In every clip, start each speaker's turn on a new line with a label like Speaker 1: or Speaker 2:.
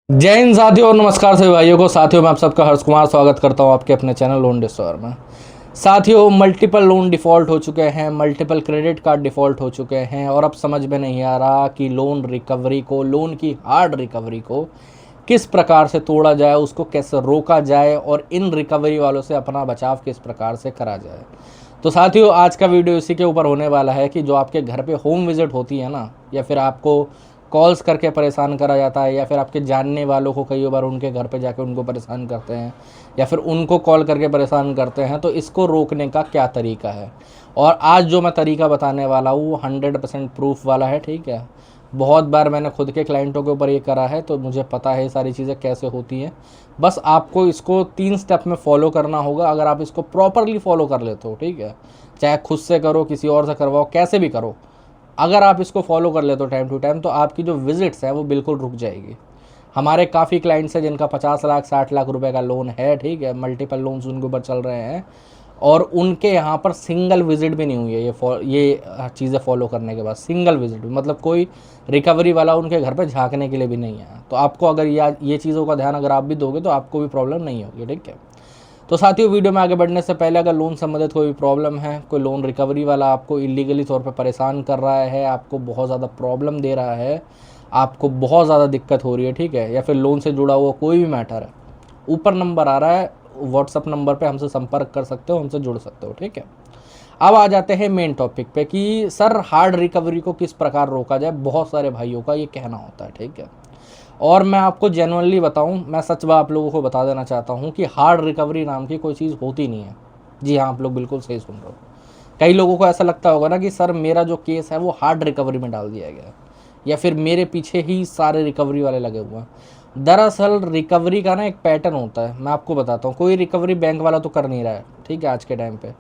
Speaker 1: जय हिंद साथियों और नमस्कार सभी भाइयों को। साथियों मैं आप सबका हर्ष कुमार स्वागत करता हूं आपके अपने चैनल लोन डिस्कवर में। साथियों मल्टीपल लोन डिफ़ॉल्ट हो चुके हैं, मल्टीपल क्रेडिट कार्ड डिफ़ॉल्ट हो चुके हैं और अब समझ में नहीं आ रहा कि लोन रिकवरी को, लोन की हार्ड रिकवरी को किस प्रकार से तोड़ा जाए, उसको कैसे रोका जाए और इन रिकवरी वालों से अपना बचाव किस प्रकार से करा जाए। तो साथियों आज का वीडियो इसी के ऊपर होने वाला है कि जो आपके घर पे होम विजिट होती है ना, या फिर आपको कॉल्स करके परेशान करा जाता है, या फिर आपके जानने वालों को कई बार उनके घर पे जाके उनको परेशान करते हैं, या फिर उनको कॉल करके परेशान करते हैं, तो इसको रोकने का क्या तरीका है। और आज जो मैं तरीका बताने वाला हूँ वो 100% प्रूफ वाला है। ठीक है, बहुत बार मैंने खुद के क्लाइंटों के ऊपर ये करा है, तो मुझे पता है सारी चीज़ें कैसे होती हैं। बस आपको इसको 3 स्टेप में फॉलो करना होगा। अगर आप इसको प्रॉपरली फॉलो कर लेते हो, ठीक है, चाहे खुद से करो, किसी और से करवाओ, कैसे भी करो, अगर आप इसको फॉलो कर लेते हो टाइम टू टाइम, तो आपकी जो विजिट्स है वो बिल्कुल रुक जाएगी। हमारे काफ़ी क्लाइंट्स हैं जिनका 50 लाख 60 लाख रुपए का लोन है, ठीक है, मल्टीपल लोन्स उनके ऊपर चल रहे हैं और उनके यहाँ पर सिंगल विजिट भी नहीं हुई है ये चीज़ें फॉलो करने के बाद। सिंगल विजिट भी मतलब कोई रिकवरी वाला उनके घर पे झांकने के लिए भी नहीं आया। तो आपको अगर ये चीज़ों का ध्यान अगर आप भी दोगे तो आपको भी प्रॉब्लम नहीं होगी। ठीक है, तो साथियों वीडियो में आगे बढ़ने से पहले अगर लोन संबंधित कोई भी प्रॉब्लम है, कोई लोन रिकवरी वाला आपको इलीगली तौर पर परेशान कर रहा है, आपको बहुत ज़्यादा प्रॉब्लम दे रहा है, आपको बहुत ज़्यादा दिक्कत हो रही है, ठीक है, या फिर लोन से जुड़ा हुआ कोई भी मैटर है, ऊपर नंबर आ रहा है, व्हाट्सअप नंबर पे हमसे संपर्क कर सकते हो, हमसे जुड़ सकते हो। ठीक है, अब आ जाते हैं मेन टॉपिक पे कि सर हार्ड रिकवरी को किस प्रकार रोका जाए। बहुत सारे भाइयों का ये कहना होता है, ठीक है, और मैं आपको जेन्युइनली बताऊं, मैं सच बात आप लोगों को बता देना चाहता हूं कि हार्ड रिकवरी नाम की कोई चीज़ होती नहीं है। जी हाँ, आप लोग बिल्कुल सही सुन रहे हो। कई लोगों को ऐसा लगता होगा ना कि सर मेरा जो केस है वो हार्ड रिकवरी में डाल दिया गया है, या फिर मेरे पीछे ही सारे रिकवरी वाले लगे हुए हैं। दरअसल रिकवरी का ना एक पैटर्न होता है, मैं आपको बताता हूँ। कोई रिकवरी बैंक वाला तो कर नहीं रहा है, ठीक है, आज के टाइम पे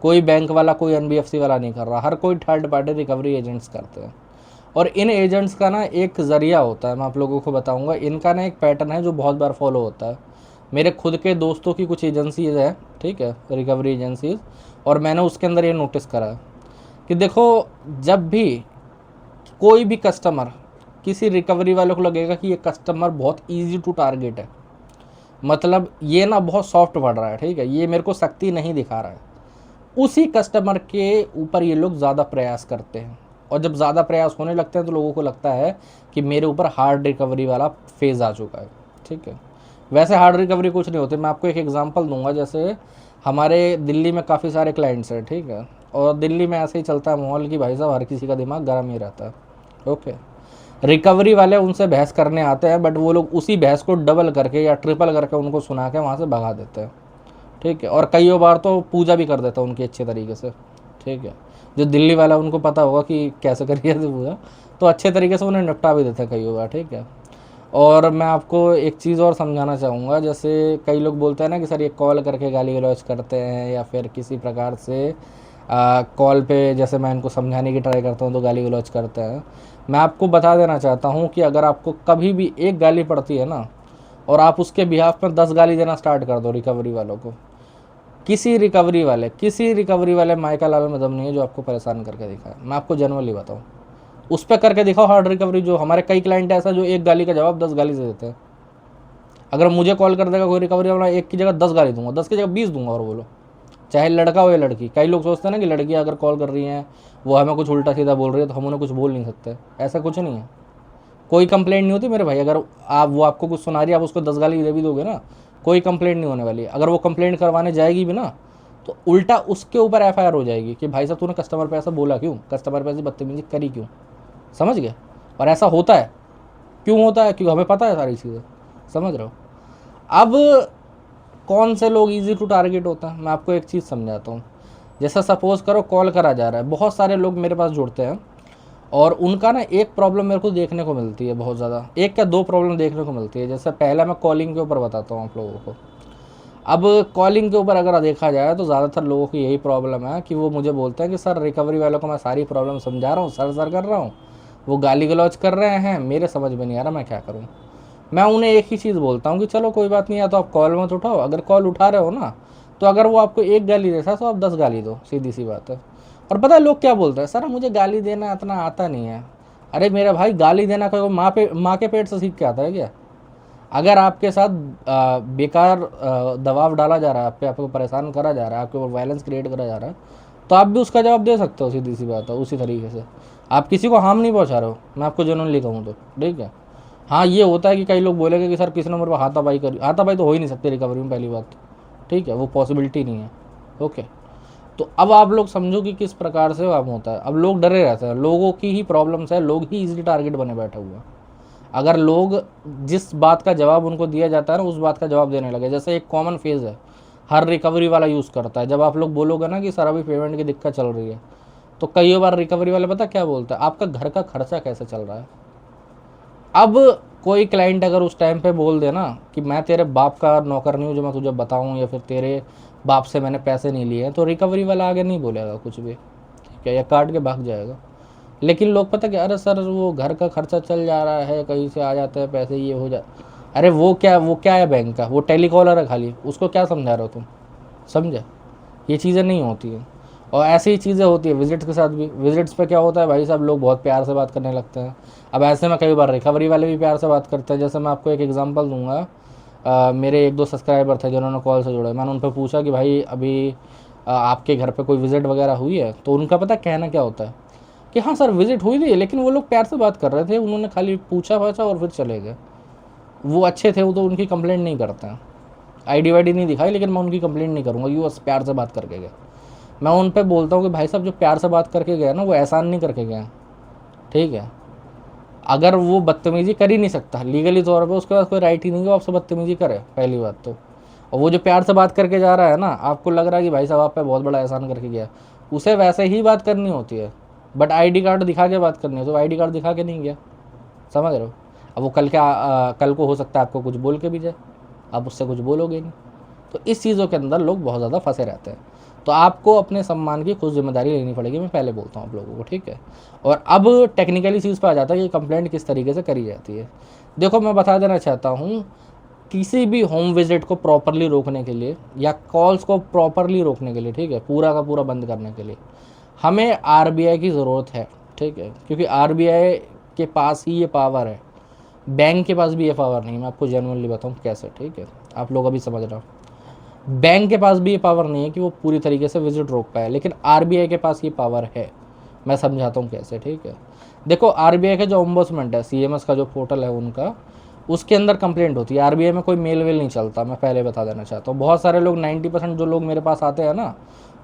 Speaker 1: कोई बैंक वाला, कोई एनबीएफसी वाला नहीं कर रहा, हर कोई थर्ड पार्टी रिकवरी एजेंट्स करते हैं। और इन एजेंट्स का ना एक ज़रिया होता है, मैं आप लोगों को बताऊंगा। इनका ना एक पैटर्न है जो बहुत बार फॉलो होता है। मेरे खुद के दोस्तों की कुछ एजेंसीज है, ठीक है, रिकवरी एजेंसीज, और मैंने उसके अंदर ये नोटिस करा है कि देखो, जब भी कोई भी कस्टमर, किसी रिकवरी वाले को लगेगा कि ये कस्टमर बहुत ईजी टू टारगेट है, मतलब ये ना बहुत सॉफ्ट पड़ रहा है, ठीक है, ये मेरे को सख्ती नहीं दिखा रहा है, उसी कस्टमर के ऊपर ये लोग ज़्यादा प्रयास करते हैं। और जब ज़्यादा प्रयास होने लगते हैं तो लोगों को लगता है कि मेरे ऊपर हार्ड रिकवरी वाला फेज़ आ चुका है। ठीक है, वैसे हार्ड रिकवरी कुछ नहीं होती। मैं आपको एक एग्जांपल दूंगा। जैसे हमारे दिल्ली में काफ़ी सारे क्लाइंट्स हैं, ठीक है, और दिल्ली में ऐसे ही चलता है माहौल कि भाई साहब हर किसी का दिमाग गर्म ही रहता है। ओके, रिकवरी वाले उनसे बहस करने आते हैं, बट वो लोग उसी बहस को डबल करके या ट्रिपल करके उनको सुना के वहाँ से भगा देते हैं। ठीक है, और कई बार तो पूजा भी कर देता उनकी अच्छे तरीके से। ठीक है, जो दिल्ली वाला उनको पता होगा कि कैसे करिए तो पूजा, तो अच्छे तरीके से उन्हें निपटा भी देते हैं कई बार। ठीक है, और मैं आपको एक चीज़ और समझाना चाहूँगा। जैसे कई लोग बोलते हैं ना कि सर ये कॉल करके गाली गलौज करते हैं, या फिर किसी प्रकार से कॉल पे, जैसे मैं इनको समझाने की ट्राई करता हूँ तो गाली गलौज करते हैं। मैं आपको बता देना चाहता हूँ कि अगर आपको कभी भी एक गाली पड़ती है ना, और आप उसके बिहाफ में 10 गाली देना स्टार्ट कर दो रिकवरी वालों को, किसी रिकवरी वाले माइका लाल में दम नहीं है जो आपको परेशान करके दिखाए। मैं आपको जनरली बताऊँ, उस पर करके दिखाओ हार्ड रिकवरी। जो हमारे कई क्लाइंट ऐसा जो एक गाली का जवाब 10 गाली से देते हैं। अगर मुझे कॉल कर देगा कोई रिकवरी वाला, एक की जगह 10 गाली दूंगा, 10 की जगह 20 दूंगा। और बोलो, चाहे लड़का हो या लड़की। कई लोग सोचते हैं ना कि लड़कियां अगर कॉल कर रही हैं, वो हमें कुछ उल्टा सीधा बोल रही है तो हम उन्हें कुछ बोल नहीं सकते। ऐसा कुछ नहीं है, कोई कंप्लेंट नहीं होती मेरे भाई। अगर वो आपको कुछ सुना रही है, आप उसको 10 गाली दे भी दोगे ना, कोई कंप्लेंट नहीं होने वाली है। अगर वो कंप्लेंट करवाने जाएगी भी ना, तो उल्टा उसके ऊपर एफआईआर हो जाएगी कि भाई साहब तूने कस्टमर पे ऐसा बोला क्यों, कस्टमर पे ऐसी बदतमीजी करी क्यों। समझ गए। और ऐसा होता है, क्यों होता है, क्योंकि हमें पता है सारी चीज़ें। समझ रहे हो। अब कौन से लोग ईजी टू टारगेट होता है, मैं आपको एक चीज़ समझाता हूँ। जैसा सपोज करो कॉल करा जा रहा है, बहुत सारे लोग मेरे पास जुड़ते हैं, और उनका ना एक प्रॉब्लम मेरे को देखने को मिलती है बहुत ज़्यादा। एक क्या दो प्रॉब्लम देखने को मिलती है। जैसे पहला मैं कॉलिंग के ऊपर बताता हूँ आप लोगों को। अब कॉलिंग के ऊपर अगर देखा जाए तो ज़्यादातर लोगों की यही प्रॉब्लम है कि वो मुझे बोलते हैं कि सर रिकवरी वालों को मैं सारी प्रॉब्लम समझा रहा हूँ, सर कर रहा हूँ, वो गाली गलौज कर रहे हैं, मेरे समझ में नहीं आ रहा मैं क्या करूँ। मैं उन्हें एक ही चीज़ बोलता हूँ कि चलो कोई बात नहीं है, तो आप कॉल मत उठाओ। अगर कॉल उठा रहे हो ना, तो अगर वो आपको एक गाली देता है तो आप 10 गाली दो, सीधी सी बात है। और पता है लोग क्या बोलते हैं, सर मुझे गाली देना इतना आता नहीं है। अरे मेरा भाई, गाली देना कोई माँ के पेट से सीख के आता है क्या। अगर आपके साथ बेकार दबाव डाला जा रहा है, आपको परेशान करा जा रहा है, आपके ऊपर वायलेंस क्रिएट करा जा रहा है, तो आप भी उसका जवाब दे सकते हो, सीधी सी बात है। उसी तरीके से आप किसी को हार्म नहीं पहुंचा रहे हो, मैं आपको जेन्युइनली कहूँ तो, ठीक है। हाँ, ये होता है कि कई लोग बोलेंगे कि सर किसी ने मेरे को हाथापाई करी, हाथापाई तो हो ही नहीं सकती रिकवरी में, पहली बात, ठीक है, वो पॉसिबिलिटी नहीं है। ओके, तो अब आप लोग समझो कि किस प्रकार से काम होता है। अब लोग डरे रहते हैं, लोगों की ही प्रॉब्लम्स है, लोग ही इजीली टारगेट बने बैठे हुए हैं। अगर लोग जिस बात का जवाब उनको दिया जाता है ना, उस बात का जवाब देने लगे, जैसे एक कॉमन फेज है हर रिकवरी वाला यूज़ करता है। जब आप लोग बोलोगे ना कि सर अभी पेमेंट की दिक्कत चल रही है, तो कई बार रिकवरी वाले पता क्या बोलता है, आपका घर का खर्चा कैसे चल रहा है। अब कोई क्लाइंट अगर उस टाइम पे बोल दे ना कि मैं तेरे बाप का नौकर नहीं हूँ जो मैं तुझे बताऊँ, या फिर तेरे बाप से मैंने पैसे नहीं लिए हैं, तो रिकवरी वाला आगे नहीं बोलेगा कुछ भी, ठीक है, या काट के भाग जाएगा। लेकिन लोग पता क्या, अरे सर वो घर का खर्चा चल जा रहा है, कहीं से आ जाते हैं पैसे, ये हो जा, अरे वो क्या है बैंक का, वो टेलीकॉलर है खाली, उसको क्या समझा रहे हो तुम, समझे। ये चीज़ें नहीं होती हैं। और ऐसी ही चीज़ें होती है विजिट्स के साथ भी। विजिट्स पे क्या होता है भाई साहब, लोग बहुत प्यार से बात करने लगते हैं। अब ऐसे में कई बार रिकवरी वाले भी प्यार से बात करते हैं। जैसे मैं आपको एक एग्जांपल दूंगा, मेरे एक दो सब्सक्राइबर थे जिन्होंने कॉल से जुड़े, मैंने उन पर पूछा कि भाई अभी आपके घर पे कोई विजिट वगैरह हुई है, तो उनका पता कहना क्या होता है कि हाँ सर विजिट हुई थी, लेकिन वो लोग प्यार से बात कर रहे थे, उन्होंने खाली पूछा पाछा और फिर चले गए। वो अच्छे थे, वो तो उनकी कंप्लेंट नहीं करते हैं, आईडी वाईडी नहीं दिखाई, लेकिन मैं उनकी कंप्लेंट नहीं करूँगा कि वो बस प्यार से बात करके गए। मैं उन पे बोलता हूँ कि भाई साहब जो प्यार से बात करके गया ना, वो एहसान नहीं करके गया, ठीक है। अगर वो बदतमीजी कर ही नहीं सकता लीगली तौर पे, उसके पास कोई राइट ही नहीं है वो आपसे बदतमीजी करे, पहली बात तो। और वो जो प्यार से बात करके जा रहा है ना, आपको लग रहा है कि भाई साहब आप पे बहुत बड़ा एहसान करके गया, उसे वैसे ही बात करनी होती है, बट आईडी कार्ड दिखा के बात करनी है, तो आईडी कार्ड दिखा के नहीं गया, समझ रहे हो। अब वो कल को हो सकता है आपको कुछ बोल के भी जाए, आप उससे कुछ बोलोगे नहीं। तो इस चीज़ों के अंदर लोग बहुत ज़्यादा फंसे रहते हैं। तो आपको अपने सम्मान की खुद जिम्मेदारी लेनी पड़ेगी, मैं पहले बोलता हूँ आप लोगों को, ठीक है। और अब टेक्निकली चीज़ पर आ जाता है कि कंप्लेंट किस तरीके से करी जाती है। देखो मैं बता देना चाहता हूँ, किसी भी होम विजिट को प्रॉपरली रोकने के लिए या कॉल्स को प्रॉपरली रोकने के लिए, ठीक है, पूरा का पूरा बंद करने के लिए हमें आरबीआई की ज़रूरत है, ठीक है, क्योंकि आरबीआई के पास ही ये पावर है, बैंक के पास भी ये पावर नहीं। मैं आपको जेन्युइनली बताऊँ कैसे, ठीक है, आप लोग अभी समझ रहे हो। बैंक के पास भी ये पावर नहीं है कि वो पूरी तरीके से विजिट रोक पाए, लेकिन आरबीआई के पास ये पावर है। मैं समझाता हूँ कैसे, ठीक है। देखो आरबीआई का जो ओम्बुड्समैन है, सीएमएस का जो पोर्टल है उनका, उसके अंदर कंप्लेंट होती है। आरबीआई में कोई मेल वेल नहीं चलता, मैं पहले बता देना चाहता हूँ। बहुत सारे लोग 90% जो लोग मेरे पास आते हैं ना,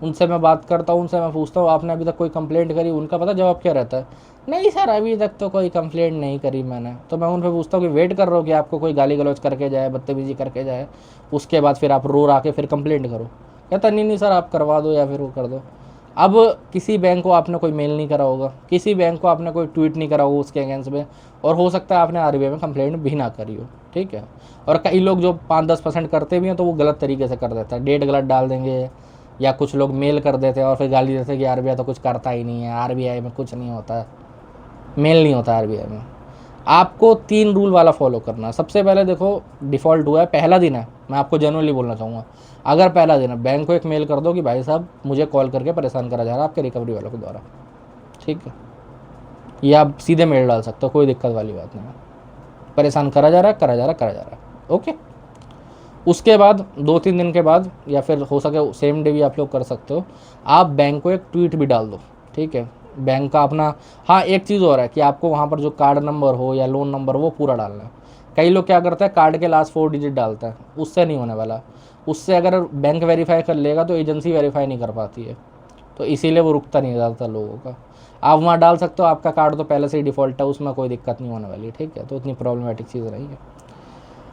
Speaker 1: उनसे मैं बात करता हूँ, उनसे मैं पूछता हूँ आपने अभी तक कोई कंप्लेंट करी, उनका पता जवाब क्या रहता है, नहीं सर अभी तक तो कोई कंप्लेंट नहीं करी मैंने। तो मैं उन पर पूछता हूँ कि वेट कर रहे हो कि आपको कोई गाली गलौज करके जाए, बदतमीजी करके जाए, उसके बाद फिर आप रो के फिर कंप्लेंट करो। कहता नहीं सर आप करवा दो या फिर वो कर दो। अब किसी बैंक को आपने कोई मेल नहीं करा होगा, किसी बैंक को आपने कोई ट्वीट नहीं करा होगा उसके अगेंस्ट में, और हो सकता है आपने आरबीआई में कंप्लेंट भी ना करी हो, ठीक है। और कई लोग जो 5-10% करते भी हैं, तो वो गलत तरीके से कर देता है, डेट गलत डाल देंगे, या कुछ लोग मेल कर देते हैं और फिर गाली देते हैं कि आरबीआई तो कुछ करता ही नहीं है, आरबीआई में कुछ नहीं होता है, मेल नहीं होता आरबीआई में। आपको 3 रूल वाला फॉलो करना है। सबसे पहले देखो, डिफ़ॉल्ट हुआ है, पहला दिन है, मैं आपको जनरली बोलना चाहूँगा, अगर पहला दिन है, बैंक को एक मेल कर दो कि भाई साहब मुझे कॉल करके परेशान करा जा रहा है आपके रिकवरी वालों के द्वारा, ठीक है। या आप सीधे मेल डाल सकते हो, कोई दिक्कत वाली बात नहीं है, परेशान करा जा रहा है, करा जा रहा है, करा जा रहा है, ओके। उसके बाद 2-3 दिन के बाद, या फिर हो सके सेम डे भी आप लोग कर सकते हो, आप बैंक को एक ट्वीट भी डाल दो, ठीक है, बैंक का अपना। हाँ, एक चीज़ और है कि आपको वहाँ पर जो कार्ड नंबर हो या लोन नंबर वो पूरा डालना है। कई लोग क्या करते हैं, कार्ड के लास्ट 4 डिजिट डालते हैं, उससे नहीं होने वाला। उससे अगर बैंक वेरीफाई कर लेगा तो एजेंसी वेरीफाई नहीं कर पाती है, तो इसीलिए वो रुकता नहीं ज़्यादातर लोगों का। आप वहाँ डाल सकते हो, आपका कार्ड तो पहले से ही डिफ़ॉल्ट है, उसमें कोई दिक्कत नहीं होने वाली, ठीक है, तो इतनी प्रॉब्लमेटिक चीज़ नहीं है।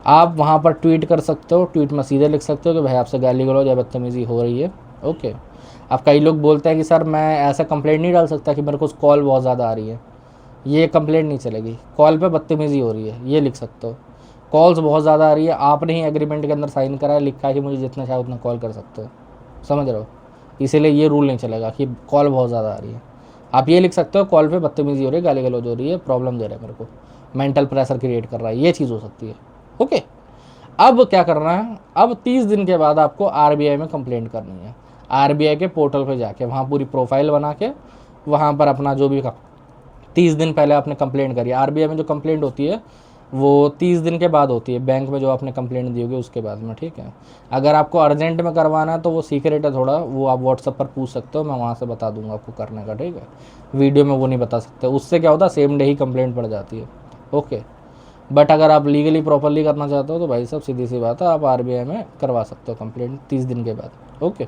Speaker 1: आप वहाँ पर ट्वीट कर सकते हो, ट्वीट में सीधे लिख सकते हो कि भाई आपसे गाली गलौज या बदतमीज़ी हो रही है, ओके। अब कई लोग बोलते हैं कि सर मैं ऐसा कंप्लेंट नहीं डाल सकता कि मेरे को कॉल बहुत ज़्यादा आ रही है, ये कंप्लेंट नहीं चलेगी, कॉल पे बदतमीज़ी हो रही है, ये लिख सकते हो। कॉल्स बहुत ज़्यादा आ रही है, आपने ही एग्रीमेंट के अंदर साइन करा है, लिखा है कि मुझे जितना चाहे उतना कॉल कर सकते हो, समझ रहे हो, इसीलिए ये रूल नहीं चलेगा कि कॉल बहुत ज़्यादा आ रही है। आप ये लिख सकते हो कॉल पे बदतमीज़ी हो रही है, गाली गलौज हो रही है, प्रॉब्लम दे रहा है मेरे को, मेंटल प्रेशर क्रिएट कर रहा है, ये चीज़ हो सकती है, ओके। अब क्या करना है, अब 30 दिन के बाद आपको आरबीआई में कंप्लेंट करनी है। आरबीआई के पोर्टल पे जाके वहाँ पूरी प्रोफाइल बना के वहाँ पर अपना जो भी 30 दिन पहले आपने कंप्लेंट करी, आरबीआई में जो कंप्लेंट होती है वो 30 दिन के बाद होती है, बैंक में जो आपने कंप्लेंट दी होगी उसके बाद में, ठीक है। अगर आपको अर्जेंट में करवाना है तो वो सीक्रेट है थोड़ा, वो आप व्हाट्सएप पर पूछ सकते हो, मैं वहाँ से बता दूंगा आपको करने का, ठीक है। वीडियो में वो नहीं बता सकते, उससे क्या होता है सेम डे ही कंप्लेंट पड़ जाती है, ओके। बट अगर आप लीगली प्रॉपरली करना चाहते हो तो भाई साहब सीधी सी बात है, आप आरबीआई में करवा सकते हो कंप्लेंट 30 दिन के बाद, ओके।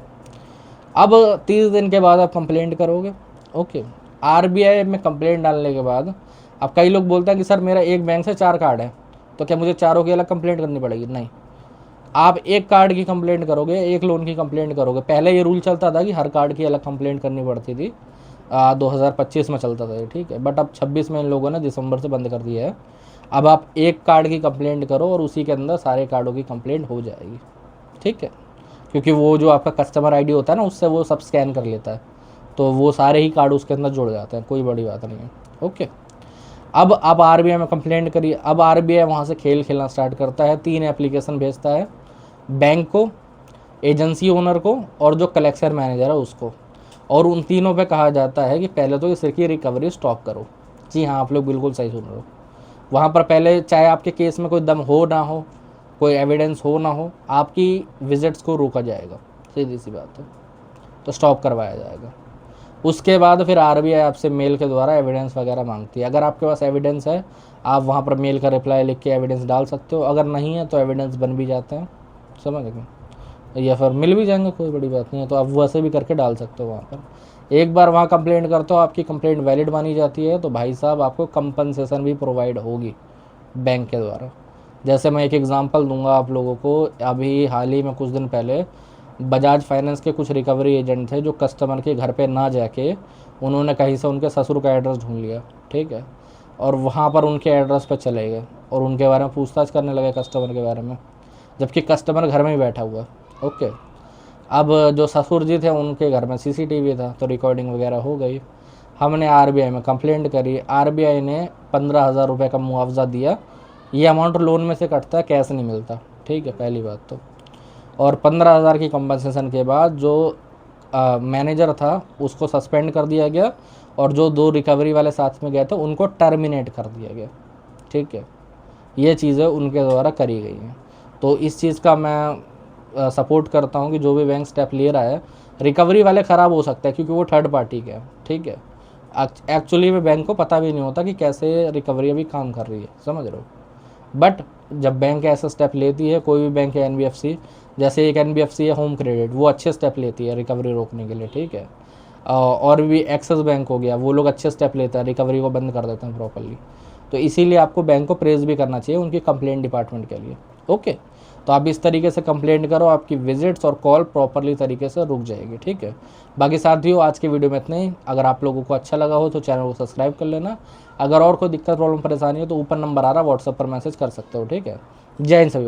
Speaker 1: अब 30 दिन के बाद आप कंप्लेंट करोगे, ओके। आरबीआई में कंप्लेंट डालने के बाद अब कई लोग बोलते हैं कि सर मेरा एक बैंक से 4 कार्ड है, तो क्या मुझे चारों की अलग कंप्लेंट करनी पड़ेगी? नहीं, आप एक कार्ड की कंप्लेंट करोगे, एक लोन की कंप्लेंट करोगे। पहले ये रूल चलता था कि हर कार्ड की अलग कंप्लेंट करनी पड़ती थी, 2025 में चलता था ये, ठीक है। बट अब 26 में इन लोगों ने दिसंबर से बंद कर दिया है। अब आप एक कार्ड की कंप्लेंट करो और उसी के अंदर सारे कार्डों की कंप्लेंट हो जाएगी, ठीक है। क्योंकि वो जो आपका कस्टमर आईडी होता है ना, उससे वो सब स्कैन कर लेता है, तो वो सारे ही कार्ड उसके अंदर जुड़ जाते हैं, कोई बड़ी बात नहीं है, ओके। अब आप आरबीआई में कंप्लेंट करिए। अब आरबीआई वहाँ से खेल खेलना स्टार्ट करता है, 3 एप्लीकेशन भेजता है, बैंक को, एजेंसी ओनर को और जो कलेक्शन मैनेजर है उसको, और उन तीनों पे कहा जाता है कि पहले तो इस की रिकवरी स्टॉप करो। जी हाँ, आप लोग बिल्कुल सही सुन रहे हो। वहाँ पर पहले चाहे आपके केस में कोई दम हो ना हो, कोई एविडेंस हो ना हो, आपकी विजिट्स को रोका जाएगा, सीधी सी बात है, तो स्टॉप करवाया जाएगा। उसके बाद फिर आरबीआई आपसे मेल के द्वारा एविडेंस वगैरह मांगती है। अगर आपके पास एविडेंस है, आप वहाँ पर मेल का रिप्लाई लिख के एविडेंस डाल सकते हो। अगर नहीं है तो एविडेंस बन भी जाते हैं, समझ गए, या फिर मिल भी जाएंगे, कोई बड़ी बात नहीं है, तो आप वैसे भी करके डाल सकते हो वहाँ पर। एक बार वहाँ कंप्लेंट करते हो, आपकी कंप्लेंट वैलिड मानी जाती है, तो भाई साहब आपको कंपनसेशन भी प्रोवाइड होगी बैंक के द्वारा। जैसे मैं एक एग्जांपल दूंगा आप लोगों को, अभी हाल ही में कुछ दिन पहले बजाज फाइनेंस के कुछ रिकवरी एजेंट थे जो कस्टमर के घर पे ना जाके उन्होंने कहीं से उनके ससुर का एड्रेस ढूंढ लिया, ठीक है, और वहाँ पर उनके एड्रेस पर चले गए और उनके बारे में पूछताछ करने लगे कस्टमर के बारे में, जबकि कस्टमर घर में ही बैठा हुआ, ओके। अब जो ससुर जी थे उनके घर में सीसीटीवी था, तो रिकॉर्डिंग वगैरह हो गई। हमने आरबीआई में कंप्लेंट करी, आरबीआई ने 15,000 रुपये का मुआवजा दिया। ये अमाउंट लोन में से कटता है, कैश नहीं मिलता, ठीक है, पहली बात तो। और 15,000 की कंपनसेशन के बाद जो मैनेजर था उसको सस्पेंड कर दिया गया, और जो 2 रिकवरी वाले साथ में गए थे उनको टर्मिनेट कर दिया गया, ठीक है। ये चीज़ें उनके द्वारा करी गई हैं। तो इस चीज़ का मैं सपोर्ट करता हूँ कि जो भी बैंक स्टेप ले रहा है, रिकवरी वाले ख़राब हो सकता है क्योंकि वो थर्ड पार्टी के हैं, ठीक है। एक्चुअली में बैंक को पता भी नहीं होता कि कैसे रिकवरी अभी काम कर रही है, समझ रहे हो। बट जब बैंक ऐसा स्टेप लेती है, कोई भी बैंक है, एनबीएफसी, जैसे एक एनबीएफसी है होम क्रेडिट, वो अच्छे स्टेप लेती है रिकवरी रोकने के लिए, ठीक है। और भी एक्सिस बैंक हो गया, वो लोग अच्छे स्टेप लेते हैं, रिकवरी को बंद कर देते हैं प्रॉपरली। तो इसीलिए आपको बैंक को प्रेज़ भी करना चाहिए उनकी कंप्लेंट डिपार्टमेंट के लिए, ओके। तो आप इस तरीके से कंप्लेंट करो, आपकी विजिट्स और कॉल प्रॉपरली तरीके से रुक जाएगी, ठीक है। बाकी साथियों, आज की वीडियो में इतना ही। अगर आप लोगों को अच्छा लगा हो तो चैनल को सब्सक्राइब कर लेना। अगर और कोई दिक्कत प्रॉब्लम परेशानी हो तो ऊपर नंबर आ रहा है, व्हाट्सएप पर मैसेज कर सकते हो, ठीक है। जय हिंद सभी।